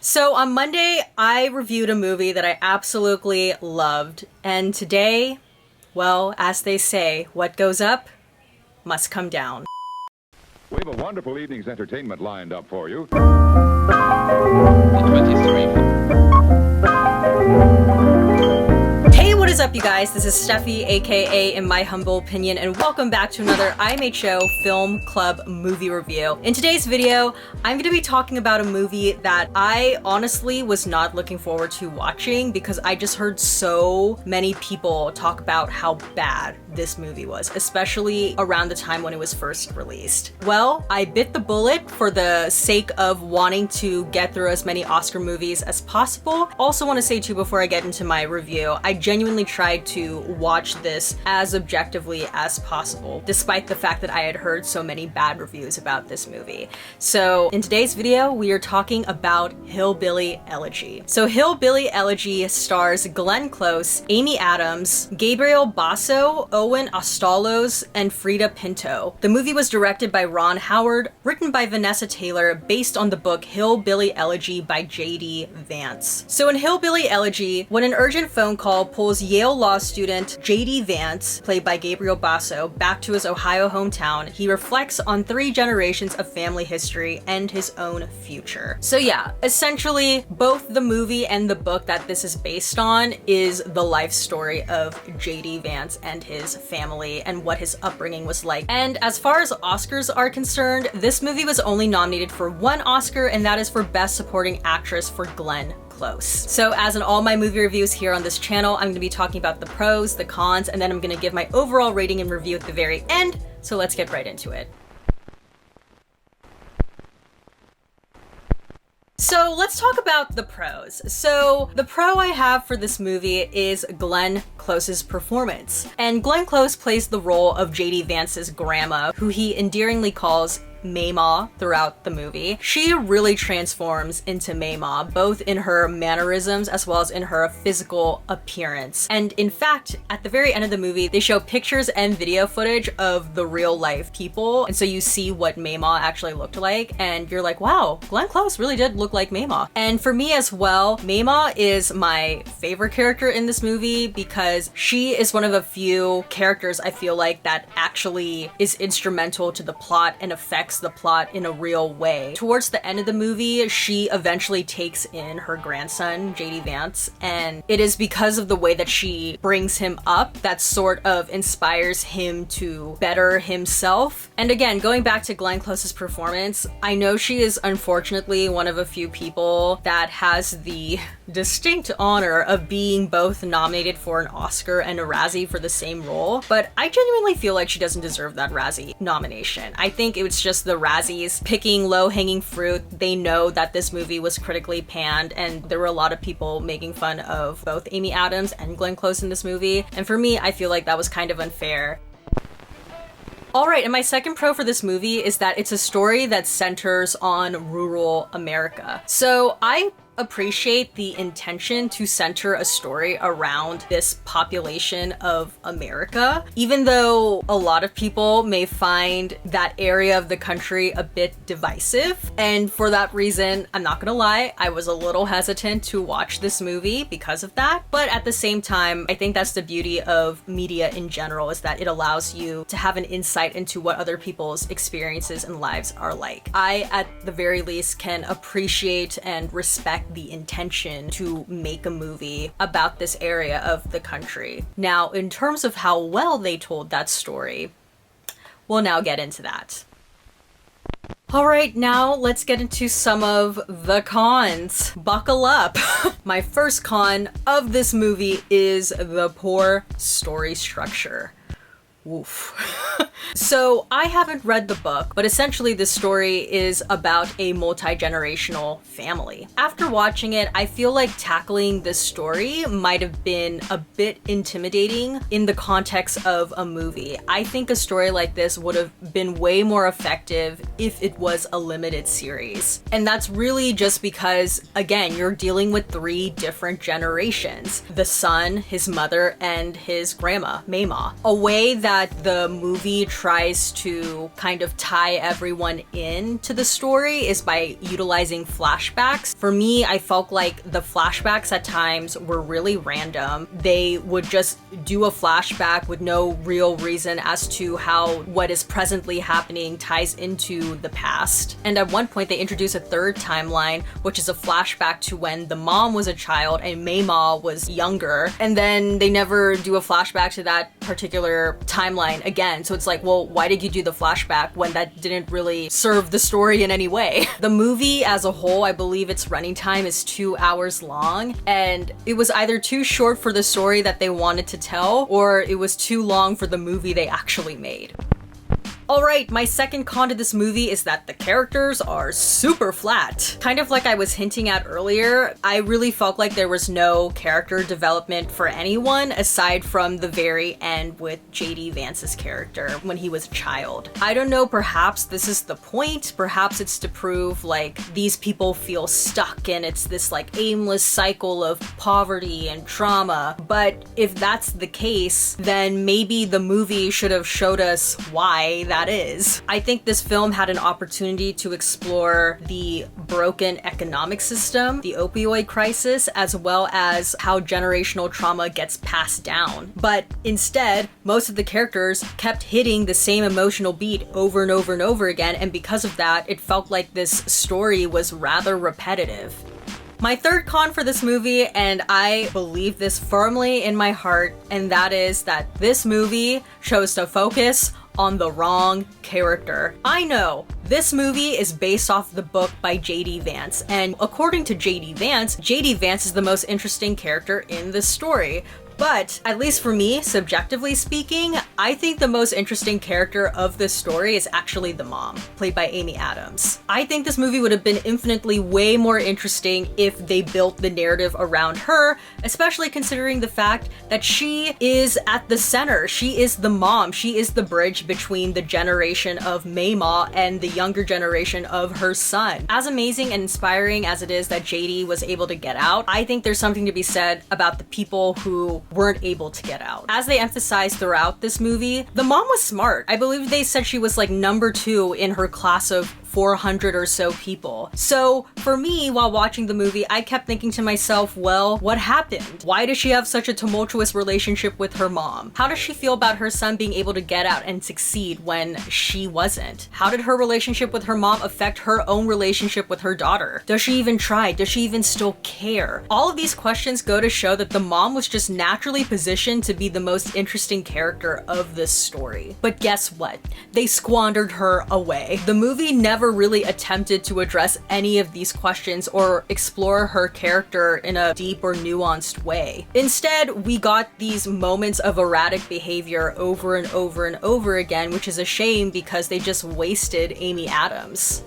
So on Monday, I reviewed a movie that I absolutely loved. And today, well, as they say, what goes up must come down. We have a wonderful evening's entertainment lined up for you. 23. Hey, what is up, you guys? This is Steffi, aka In My Humble Opinion, and welcome back to another IMHO Film Club movie review. In today's video, I'm going to be talking about a movie that I honestly was not looking forward to watching because I just heard so many people talk about how bad this movie was, especially around the time when it was first released. Well, I bit the bullet for the sake of wanting to get through as many Oscar movies as possible. Also want to say too, before I get into my review, I genuinely tried to watch this as objectively as possible, despite the fact that I had heard so many bad reviews about this movie. So in today's video, we are talking about Hillbilly Elegy. So Hillbilly Elegy stars Glenn Close, Amy Adams, Gabriel Basso, Owen Ostalos, and Frida Pinto. The movie was directed by Ron Howard, written by Vanessa Taylor, based on the book Hillbilly Elegy by J.D. Vance. So in Hillbilly Elegy, when an urgent phone call pulls Yale Law student J.D. Vance, played by Gabriel Basso, back to his Ohio hometown, he reflects on 3 generations of family history and his own future. So yeah, essentially, both the movie and the book that this is based on is the life story of J.D. Vance and his family and what his upbringing was like. And as far as Oscars are concerned, this movie was only nominated for 1 Oscar, and that is for Best Supporting Actress for Glenn Close. So as in all my movie reviews here on this channel, I'm going to be talking about the pros, the cons, and then I'm going to give my overall rating and review at the very end. So let's get right into it. So let's talk about the pros. So the pro I have for this movie is Glenn Close's performance. And Glenn Close plays the role of J.D. Vance's grandma, who he endearingly calls Mama throughout the movie. She really transforms into Mama, both in her mannerisms as well as in her physical appearance. And in fact, at the very end of the movie, they show pictures and video footage of the real life people. And so you see what Mama actually looked like, and you're like, wow, Glenn Close really did look like Mama. And for me as well, Mama is my favorite character in this movie because she is one of a few characters I feel like that actually is instrumental to the plot and affects the plot in a real way. Towards the end of the movie, she eventually takes in her grandson, J.D. Vance, and it is because of the way that she brings him up that sort of inspires him to better himself. And again, going back to Glenn Close's performance, I know she is unfortunately one of a few people that has the distinct honor of being both nominated for an Oscar and a Razzie for the same role, but I genuinely feel like she doesn't deserve that Razzie nomination. I think it was just the Razzies picking low-hanging fruit. They know that this movie was critically panned, and there were a lot of people making fun of both Amy Adams and Glenn Close in this movie, and for me, I feel like that was kind of unfair. Alright, and my second pro for this movie is that it's a story that centers on rural America. So I appreciate the intention to center a story around this population of America, even though a lot of people may find that area of the country a bit divisive. And for that reason, I'm not gonna lie, I was a little hesitant to watch this movie because of that. But at the same time, I think that's the beauty of media in general, is that it allows you to have an insight into what other people's experiences and lives are like. I, at the very least, can appreciate and respect the intention to make a movie about this area of the country. Now, in terms of how well they told that story, we'll now get into that. Alright, now let's get into some of the cons. Buckle up! My first con of this movie is the poor story structure. Woof. So I haven't read the book, but essentially this story is about a multi-generational family. After watching it, I feel like tackling this story might have been a bit intimidating in the context of a movie. I think a story like this would have been way more effective if it was a limited series. And that's really just because, again, you're dealing with 3 different generations. The son, his mother, and his grandma, Mama. A way that the movie tries to kind of tie everyone in to the story is by utilizing flashbacks. For me, I felt like the flashbacks at times were really random. They would just do a flashback with no real reason as to how what is presently happening ties into the past. And at one point, they introduce a third timeline, which is a flashback to when the mom was a child and Mei-Ma was younger. And then they never do a flashback to that particular timeline again. So it's like, well, why did you do the flashback when that didn't really serve the story in any way? The movie as a whole, I believe its running time is 2 hours long, and it was either too short for the story that they wanted to tell, or it was too long for the movie they actually made. Alright, my second con to this movie is that the characters are super flat. Kind of like I was hinting at earlier, I really felt like there was no character development for anyone aside from the very end with JD Vance's character when he was a child. I don't know, perhaps this is the point, perhaps it's to prove like these people feel stuck and it's this like aimless cycle of poverty and trauma, but if that's the case, then maybe the movie should have showed us why that is. I think this film had an opportunity to explore the broken economic system, the opioid crisis, as well as how generational trauma gets passed down. But instead, most of the characters kept hitting the same emotional beat over and over and over again, and because of that, it felt like this story was rather repetitive. My third con for this movie, and I believe this firmly in my heart, and that is that this movie chose to focus on the wrong character. I know, this movie is based off the book by JD Vance, and according to JD Vance is the most interesting character in the story. But, at least for me, subjectively speaking, I think the most interesting character of this story is actually the mom, played by Amy Adams. I think this movie would have been infinitely way more interesting if they built the narrative around her, especially considering the fact that she is at the center. She is the mom. She is the bridge between the generation of Mei-Ma and the younger generation of her son. As amazing and inspiring as it is that JD was able to get out, I think there's something to be said about the people who weren't able to get out. As they emphasized throughout this movie, the mom was smart. I believe they said she was like number 2 in her class of 400 or so people. So for me, while watching the movie, I kept thinking to myself, well, what happened? Why does she have such a tumultuous relationship with her mom? How does she feel about her son being able to get out and succeed when she wasn't? How did her relationship with her mom affect her own relationship with her daughter? Does she even try? Does she even still care? All of these questions go to show that the mom was just naturally positioned to be the most interesting character of this story. But guess what? They squandered her away. The movie never really attempted to address any of these questions or explore her character in a deep or nuanced way. Instead, we got these moments of erratic behavior over and over and over again, which is a shame because they just wasted Amy Adams.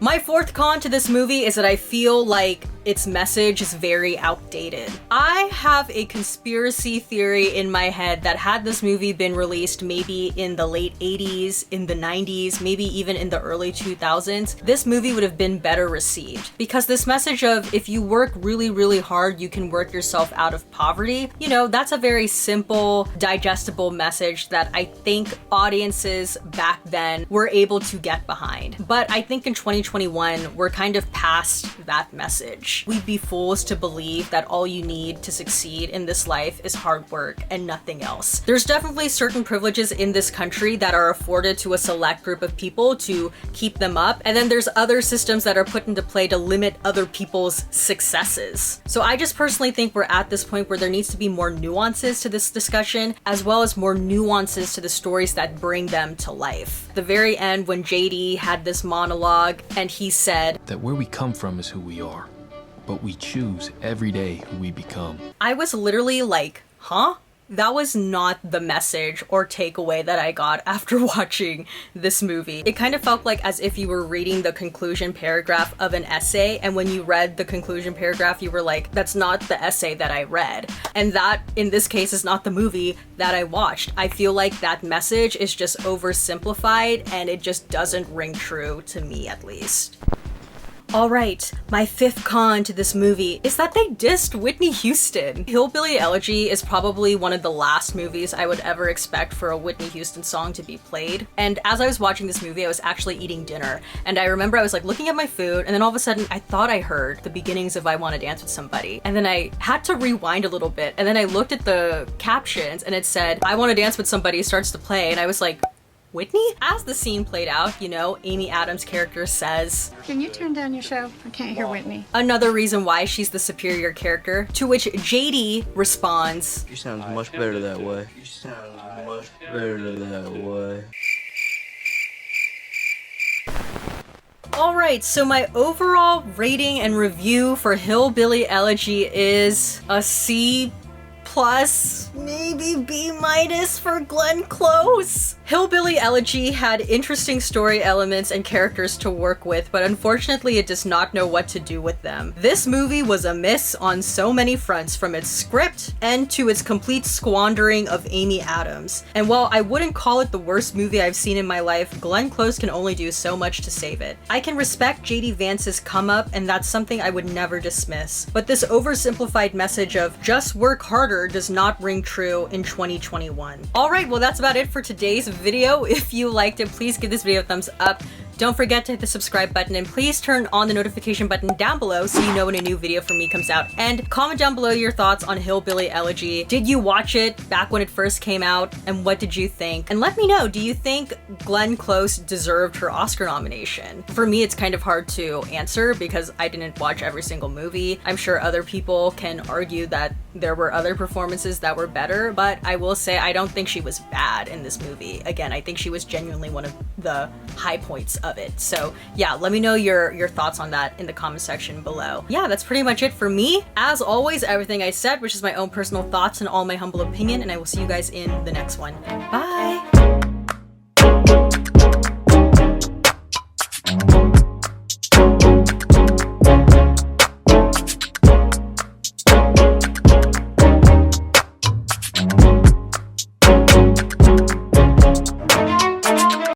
My fourth con to this movie is that I feel like its message is very outdated. I have a conspiracy theory in my head that had this movie been released maybe in the late 80s, in the 90s, maybe even in the early 2000s, this movie would have been better received. Because this message of if you work really, really hard, you can work yourself out of poverty, you know, that's a very simple, digestible message that I think audiences back then were able to get behind. But I think in 2021, we're kind of past that message. We'd be fools to believe that all you need to succeed in this life is hard work and nothing else. There's definitely certain privileges in this country that are afforded to a select group of people to keep them up, and then there's other systems that are put into play to limit other people's successes. So I just personally think we're at this point where there needs to be more nuances to this discussion, as well as more nuances to the stories that bring them to life. The very end, when JD had this monologue and he said that where we come from is who we are, but we choose every day who we become. I was literally like, huh? That was not the message or takeaway that I got after watching this movie. It kind of felt like as if you were reading the conclusion paragraph of an essay, and when you read the conclusion paragraph, you were like, that's not the essay that I read. And that, in this case, is not the movie that I watched. I feel like that message is just oversimplified, and it just doesn't ring true to me, at least. All right, my fifth con to this movie is that they dissed Whitney Houston. Hillbilly Elegy is probably one of the last movies I would ever expect for a Whitney Houston song to be played. And as I was watching this movie, I was actually eating dinner. And I remember I was like looking at my food, and then all of a sudden I thought I heard the beginnings of I Wanna Dance with Somebody. And then I had to rewind a little bit, and then I looked at the captions and it said, I Wanna Dance with Somebody starts to play, and I was like, Whitney? As the scene played out, you know, Amy Adams' character says, "Can you turn down your show? I can't hear Whitney." Another reason why she's the superior character, to which JD responds, "You sound much better that way. You sound much better that way." Alright, so my overall rating and review for Hillbilly Elegy is a C+, maybe B- for Glenn Close. Hillbilly Elegy had interesting story elements and characters to work with, but unfortunately it does not know what to do with them. This movie was a miss on so many fronts, from its script and to its complete squandering of Amy Adams. And while I wouldn't call it the worst movie I've seen in my life, Glenn Close can only do so much to save it. I can respect JD Vance's come up, and that's something I would never dismiss. But this oversimplified message of just work harder does not ring true in 2021. Alright, well that's about it for today's video. If you liked it, please give this video a thumbs up. Don't forget to hit the subscribe button, and please turn on the notification button down below so you know when a new video from me comes out. And comment down below your thoughts on Hillbilly Elegy. Did you watch it back when it first came out, and what did you think? And let me know, do you think Glenn Close deserved her Oscar nomination? For me, it's kind of hard to answer because I didn't watch every single movie. I'm sure other people can argue that there were other performances that were better, but I will say I don't think she was bad in this movie. Again, I think she was genuinely one of the high points of it. So yeah, let me know your thoughts on that in the comment section below. Yeah, that's pretty much it for me. As always, everything I said, which is my own personal thoughts and all my humble opinion, and I will see you guys in the next one. Bye!